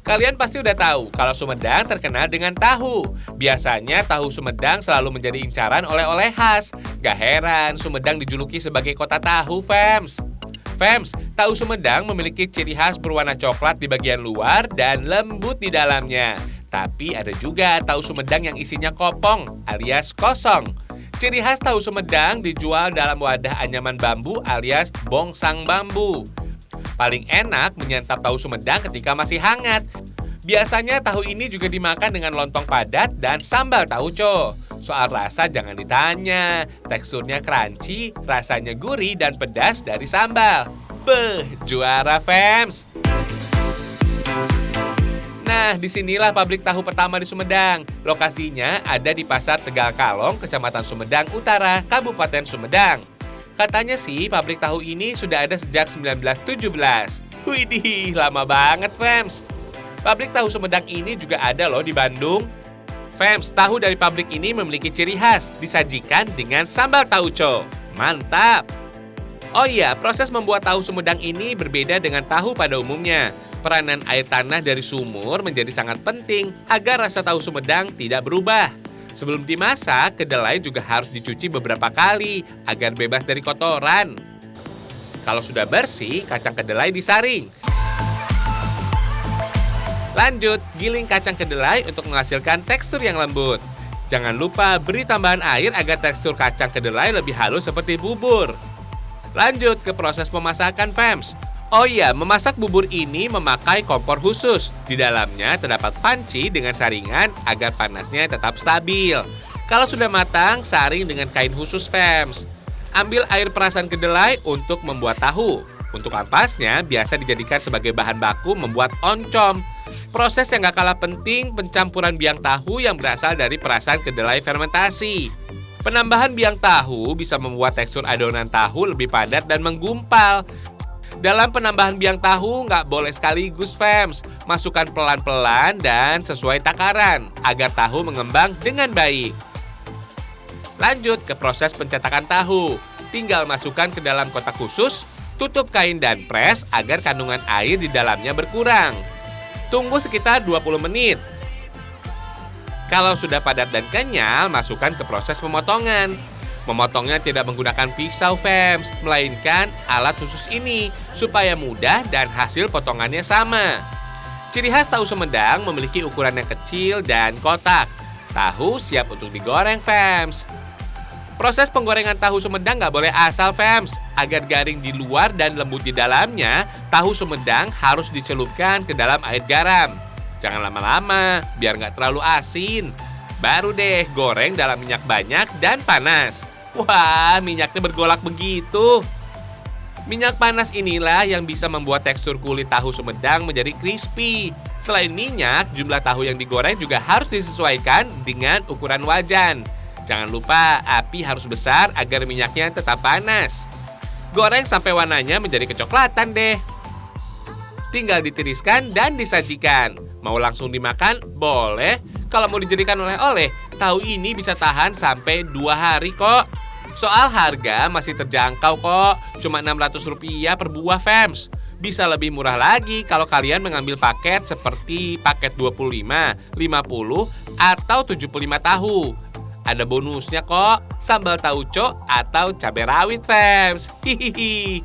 Kalian pasti udah tahu kalau Sumedang terkenal dengan tahu. Biasanya tahu Sumedang selalu menjadi incaran oleh-oleh khas. Gak heran Sumedang dijuluki sebagai kota tahu, Fems. Fems, tahu Sumedang memiliki ciri khas berwarna coklat di bagian luar dan lembut di dalamnya. Tapi ada juga tahu Sumedang yang isinya kopong alias kosong. Ciri khas tahu Sumedang dijual dalam wadah anyaman bambu alias bongsang bambu. Paling enak menyantap tahu Sumedang ketika masih hangat. Biasanya tahu ini juga dimakan dengan lontong padat dan sambal tauco. Soal rasa jangan ditanya. Teksturnya crunchy, rasanya gurih dan pedas dari sambal. Beuh, juara, Fems! Nah, disinilah pabrik tahu pertama di Sumedang. Lokasinya ada di Pasar Tegal Kalong, Kecamatan Sumedang Utara, Kabupaten Sumedang. Katanya sih pabrik tahu ini sudah ada sejak 1917. Widih, lama banget, Fems. Pabrik tahu Sumedang ini juga ada loh di Bandung. Fems, tahu dari pabrik ini memiliki ciri khas, disajikan dengan sambal tauco. Mantap! Oh iya, proses membuat tahu Sumedang ini berbeda dengan tahu pada umumnya. Peranan air tanah dari sumur menjadi sangat penting agar rasa tahu Sumedang tidak berubah. Sebelum dimasak, kedelai juga harus dicuci beberapa kali agar bebas dari kotoran. Kalau sudah bersih, kacang kedelai disaring. Lanjut, giling kacang kedelai untuk menghasilkan tekstur yang lembut. Jangan lupa beri tambahan air agar tekstur kacang kedelai lebih halus seperti bubur. Lanjut ke proses pemasakan, Fems. Oh iya, memasak bubur ini memakai kompor khusus. Di dalamnya terdapat panci dengan saringan agar panasnya tetap stabil. Kalau sudah matang, saring dengan kain khusus, Fems. Ambil air perasan kedelai untuk membuat tahu. Untuk ampasnya biasa dijadikan sebagai bahan baku membuat oncom. Proses yang gak kalah penting, pencampuran biang tahu yang berasal dari perasan kedelai fermentasi. Penambahan biang tahu bisa membuat tekstur adonan tahu lebih padat dan menggumpal. Dalam penambahan biang tahu nggak boleh sekaligus, Fems. Masukkan pelan-pelan dan sesuai takaran agar tahu mengembang dengan baik. Lanjut ke proses pencetakan tahu. Tinggal masukkan ke dalam kotak khusus, tutup kain dan pres agar kandungan air di dalamnya berkurang. Tunggu sekitar 20 menit. Kalau sudah padat dan kenyal, masukkan ke proses pemotongan. Memotongnya tidak menggunakan pisau, Fems, melainkan alat khusus ini supaya mudah dan hasil potongannya sama. Ciri khas tahu Sumedang memiliki ukuran yang kecil dan kotak. Tahu siap untuk digoreng, Fems. Proses penggorengan tahu Sumedang nggak boleh asal, Fems. Agar garing di luar dan lembut di dalamnya, tahu Sumedang harus dicelupkan ke dalam air garam. Jangan lama-lama, biar nggak terlalu asin. Baru deh goreng dalam minyak banyak dan panas. Wah, minyaknya bergolak begitu. Minyak panas inilah yang bisa membuat tekstur kulit tahu Sumedang menjadi crispy. Selain minyak, jumlah tahu yang digoreng juga harus disesuaikan dengan ukuran wajan. Jangan lupa, api harus besar agar minyaknya tetap panas. Goreng sampai warnanya menjadi kecoklatan deh. Tinggal ditiriskan dan disajikan. Mau langsung dimakan? Boleh. Kalau mau dijadikan oleh-oleh, tahu ini bisa tahan sampai 2 hari kok. Soal harga masih terjangkau kok, cuma Rp600 per buah, Fems. Bisa lebih murah lagi kalau kalian mengambil paket seperti paket 25, 50, atau 75 tahu. Ada bonusnya kok, sambal tauco atau cabai rawit, Fems. Hihihi.